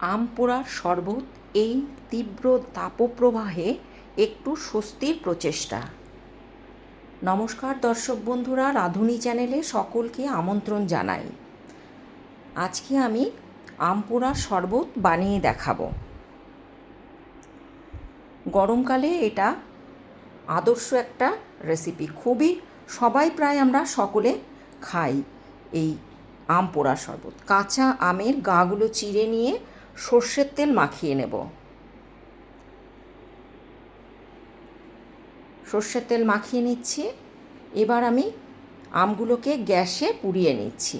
আম পোড়ার শরবত এই তীব্র তাপপ্রবাহে একটু স্বস্তির প্রচেষ্টা। নমস্কার দর্শক বন্ধুরা, রাঁধুনি চ্যানেলে সকলকে আমন্ত্রণ জানাই। আজকে আমি আম পোড়ার শরবত বানিয়ে দেখাবো। গরমকালে এটা আদর্শ একটা রেসিপি। সবাই প্রায় আমরা সকলে খাই এই আম পোড়ার শরবত। কাঁচা আমের গাগুলো চিড়ে নিয়ে সর্ষের তেল মাখিয়ে নেব। সর্ষের তেল মাখিয়ে নিচ্ছি। এবার আমি আমগুলোকে গ্যাসে পুড়িয়ে নিচ্ছি।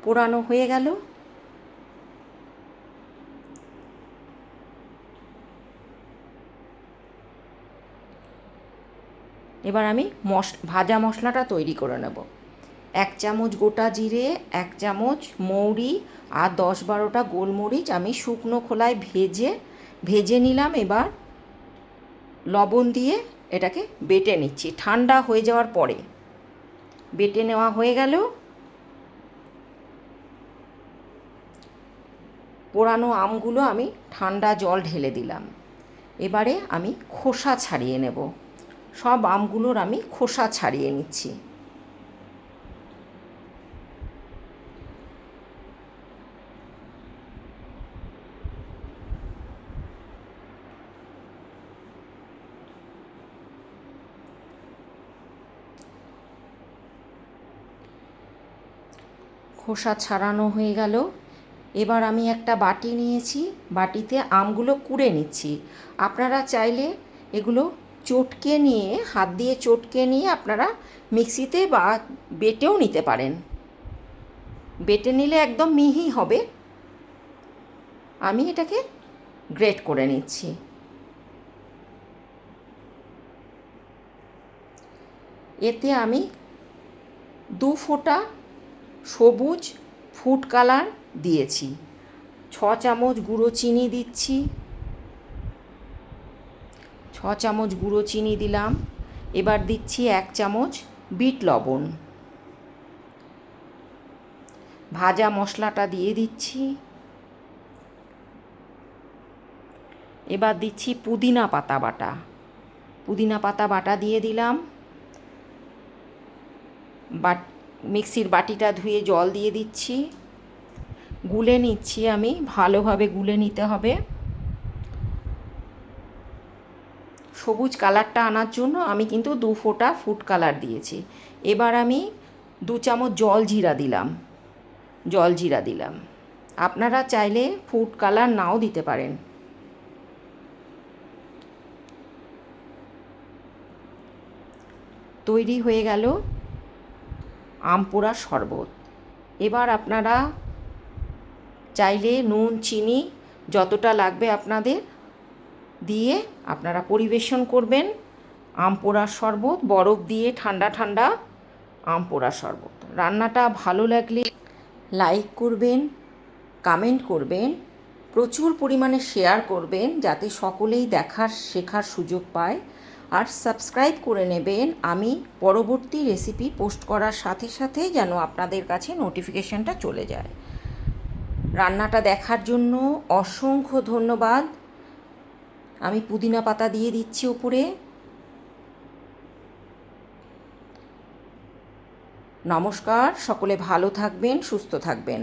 পোড়ানো হয়ে গেল। এবার আমি ভাজা মশলাটা তৈরি করে নেব। 1 চামচ গোটা জিরে, 1 চামচ মৌরি আর 10-12টা গোলমরিচ আমি শুকনো খোলায় ভেজে নিলাম। এবার লবণ দিয়ে এটাকে বেটে নিচ্ছি ঠান্ডা হয়ে যাওয়ার পরে। বেটে নেওয়া হয়ে গেল। পোড়ানো আমগুলো আমি ঠান্ডা জল ঢেলে দিলাম। এবারে আমি খোসা ছাড়িয়ে নেব। সব আমগুলোর আমি খোসা ছাড়িয়ে নিচ্ছি। খোসা ছাড়ানো হয়ে গেল। এবার আমি একটা বাটি নিয়েছি, বাটিতে আমগুলো কুড়ে নিচ্ছি। আপনারা চাইলে এগুলো চটকে নিয়ে, হাত দিয়ে চটকে নিয়ে আপনারা মিক্সিতে বা বেটেও নিতে পারেন। বেটে নিলে একদম মিহি হবে। আমি এটাকে গ্রেট করে নিচ্ছি। এতে আমি 2 ফোঁটা সবুজ ফুড কালার দিয়েছি। 6 চামচ গুঁড়ো চিনি দিচ্ছি। 6 চামচ গুঁড়ো চিনি দিলাম। এবার দিচ্ছি 1 চামচ বিট লবণ। ভাজা মশলাটা দিয়ে দিচ্ছি। এবার দিচ্ছি পুদিনা পাতা বাটা। পুদিনা পাতা বাটা দিয়ে দিলাম। মিক্সির বাটিটা ধুয়ে জল দিয়ে দিচ্ছি। গুলে নিচ্ছি আমি, ভালোভাবে গুলে নিতে হবে। সবুজ কালারটা আনার জন্য আমি কিন্তু 2 ফোঁটা ফুড কালার দিয়েছি। এবার আমি 2 চামচ জল জিরা দিলাম। আপনারা চাইলে ফুড কালার নাও দিতে পারেন। তৈরি হয়ে গেল আম পোড়ার শরবত। এবার আপনারা চাইলে নুন চিনি যতটা লাগবে আপনাদের দিয়ে আপনারা পরিবেশন করবেন। আম পোড়ার শরবত, বরফ দিয়ে ঠান্ডা ঠান্ডা আম পোড়ার শরবত। রান্নাটা ভালো লাগলে লাইক করবেন, কমেন্ট করবেন, প্রচুর পরিমাণে শেয়ার করবেন যাতে সকলেই শেখার সুযোগ পায়। আর সাবস্ক্রাইব করে নেবেন আমি পরবর্তী রেসিপি পোস্ট করার সাথে সাথে যেন আপনাদের কাছে নোটিফিকেশনটা চলে যায়। রান্নাটা দেখার জন্য অসংখ্য ধন্যবাদ। আমি পুদিনা পাতা দিয়ে দিচ্ছি উপরে। নমস্কার, সকলে ভালো থাকবেন, সুস্থ থাকবেন।